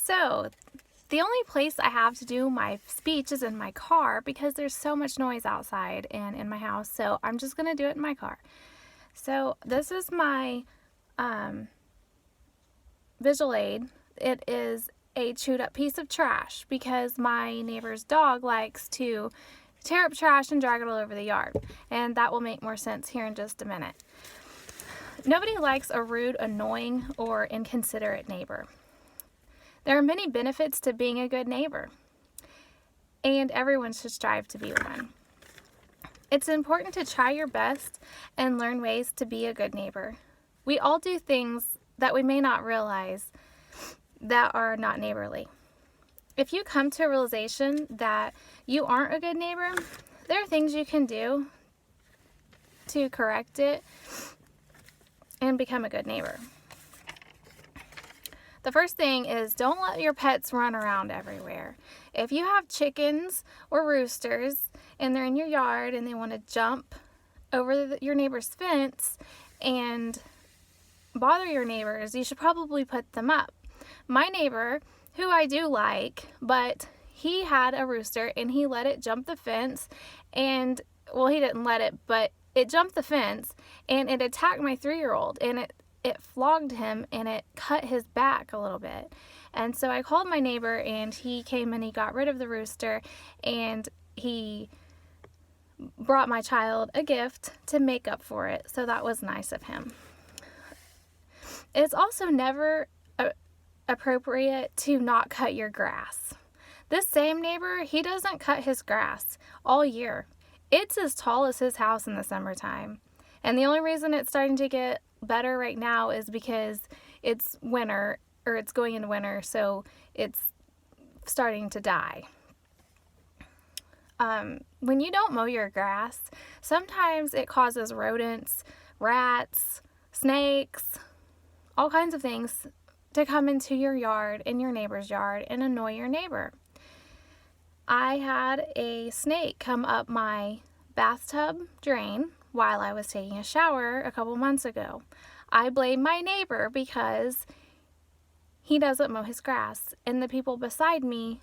So, the only place I have to do my speech is in my car because there's so much noise outside and in my house. So, I'm just going to do it in my car. So, this is my visual aid. It is a chewed up piece of trash because my neighbor's dog likes to tear up trash and drag it all over the yard. And that will make more sense here in just a minute. Nobody likes a rude, annoying, or inconsiderate neighbor. There are many benefits to being a good neighbor, and everyone should strive to be one. It's important to try your best and learn ways to be a good neighbor. We all do things that we may not realize that are not neighborly. If you come to a realization that you aren't a good neighbor, there are things you can do to correct it and become a good neighbor. The first thing is don't let your pets run around everywhere. If you have chickens or roosters and they're in your yard and they want to jump over your neighbor's fence and bother your neighbors, you should probably put them up. My neighbor, who I do like, but he had a rooster and he let it jump the fence and, well, he didn't let it, but it jumped the fence and it attacked my 3-year-old and it flogged him and it cut his back a little bit. And so I called my neighbor and he came and he got rid of the rooster and he brought my child a gift to make up for it. So that was nice of him. It's also never appropriate to not cut your grass. This same neighbor, he doesn't cut his grass all year. It's as tall as his house in the summertime. And the only reason it's starting to get better right now is because it's winter, or it's going into winter, so it's starting to die. When you don't mow your grass, sometimes it causes rodents, rats, snakes, all kinds of things to come into your yard, in your neighbor's yard, and annoy your neighbor. I had a snake come up my bathtub drain while I was taking a shower a couple months ago. I blame my neighbor because he doesn't mow his grass, and the people beside me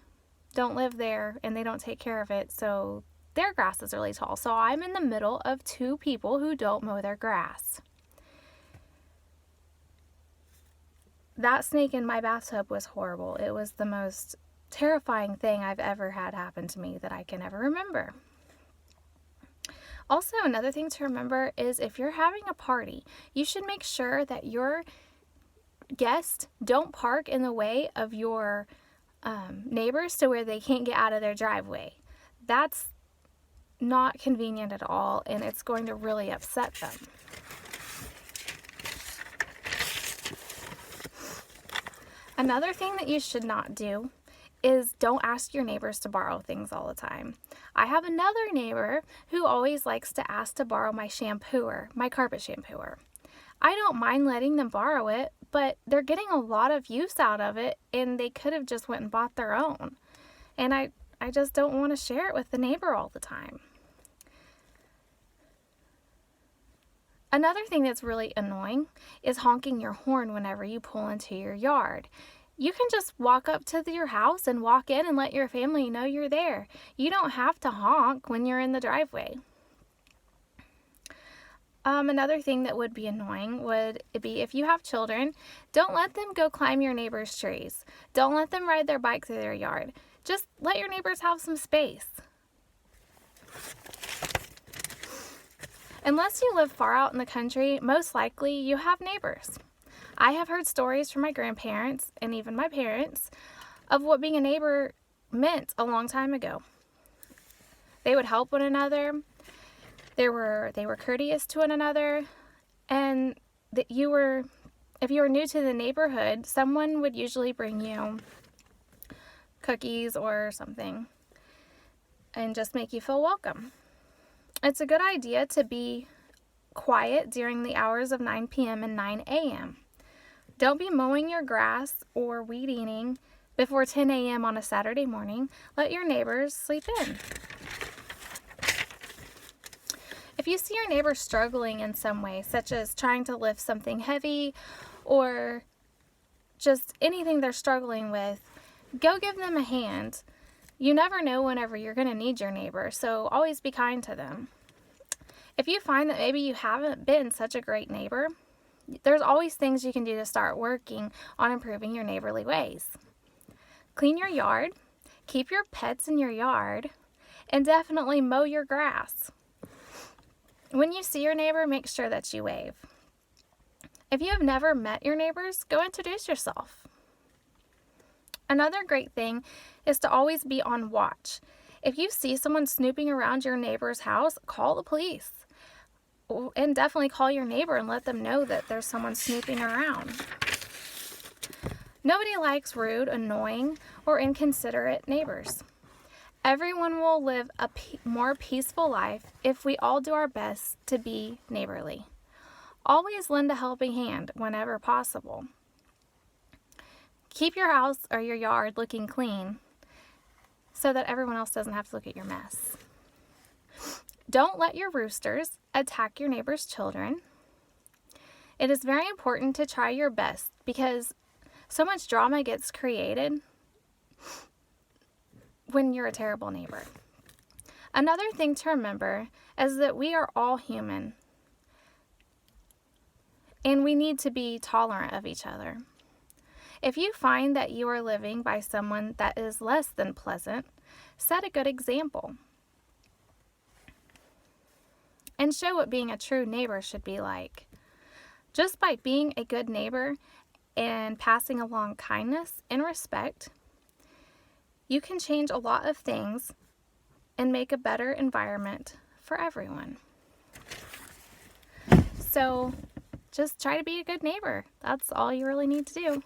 don't live there and they don't take care of it, so their grass is really tall. So I'm in the middle of 2 people who don't mow their grass. That snake in my bathtub was horrible. It was the most terrifying thing I've ever had happen to me that I can ever remember. Also, another thing to remember is if you're having a party, you should make sure that your guests don't park in the way of your neighbors to where they can't get out of their driveway. That's not convenient at all, and it's going to really upset them. Another thing that you should not do is don't ask your neighbors to borrow things all the time. I have another neighbor who always likes to ask to borrow my shampooer, my carpet shampooer. I don't mind letting them borrow it, but they're getting a lot of use out of it and they could have just went and bought their own. And I just don't want to share it with the neighbor all the time. Another thing that's really annoying is honking your horn whenever you pull into your yard. You can just walk up to your house and walk in and let your family know you're there. You don't have to honk when you're in the driveway. Another thing that would be annoying would be if you have children, don't let them go climb your neighbor's trees. Don't let them ride their bike through their yard. Just let your neighbors have some space. Unless you live far out in the country, most likely you have neighbors. I have heard stories from my grandparents and even my parents of what being a neighbor meant a long time ago. They would help one another. They were courteous to one another, and if you were new to the neighborhood, someone would usually bring you cookies or something and just make you feel welcome. It's a good idea to be quiet during the hours of 9 p.m. and 9 a.m. Don't be mowing your grass or weed eating before 10 a.m. on a Saturday morning. Let your neighbors sleep in. If you see your neighbor struggling in some way, such as trying to lift something heavy or just anything they're struggling with, go give them a hand. You never know whenever you're going to need your neighbor, so always be kind to them. If you find that maybe you haven't been such a great neighbor, there's always things you can do to start working on improving your neighborly ways. Clean your yard, keep your pets in your yard, and definitely mow your grass. When you see your neighbor, make sure that you wave. If you have never met your neighbors, go introduce yourself. Another great thing is to always be on watch. If you see someone snooping around your neighbor's house, call the police. And definitely call your neighbor and let them know that there's someone snooping around. Nobody likes rude, annoying, or inconsiderate neighbors. Everyone will live a more peaceful life if we all do our best to be neighborly. Always lend a helping hand whenever possible. Keep your house or your yard looking clean so that everyone else doesn't have to look at your mess. Don't let your roosters attack your neighbor's children. It is very important to try your best because so much drama gets created when you're a terrible neighbor. Another thing to remember is that we are all human and we need to be tolerant of each other. If you find that you are living by someone that is less than pleasant, set a good example and show what being a true neighbor should be like. Just by being a good neighbor and passing along kindness and respect, you can change a lot of things and make a better environment for everyone. So just try to be a good neighbor. That's all you really need to do.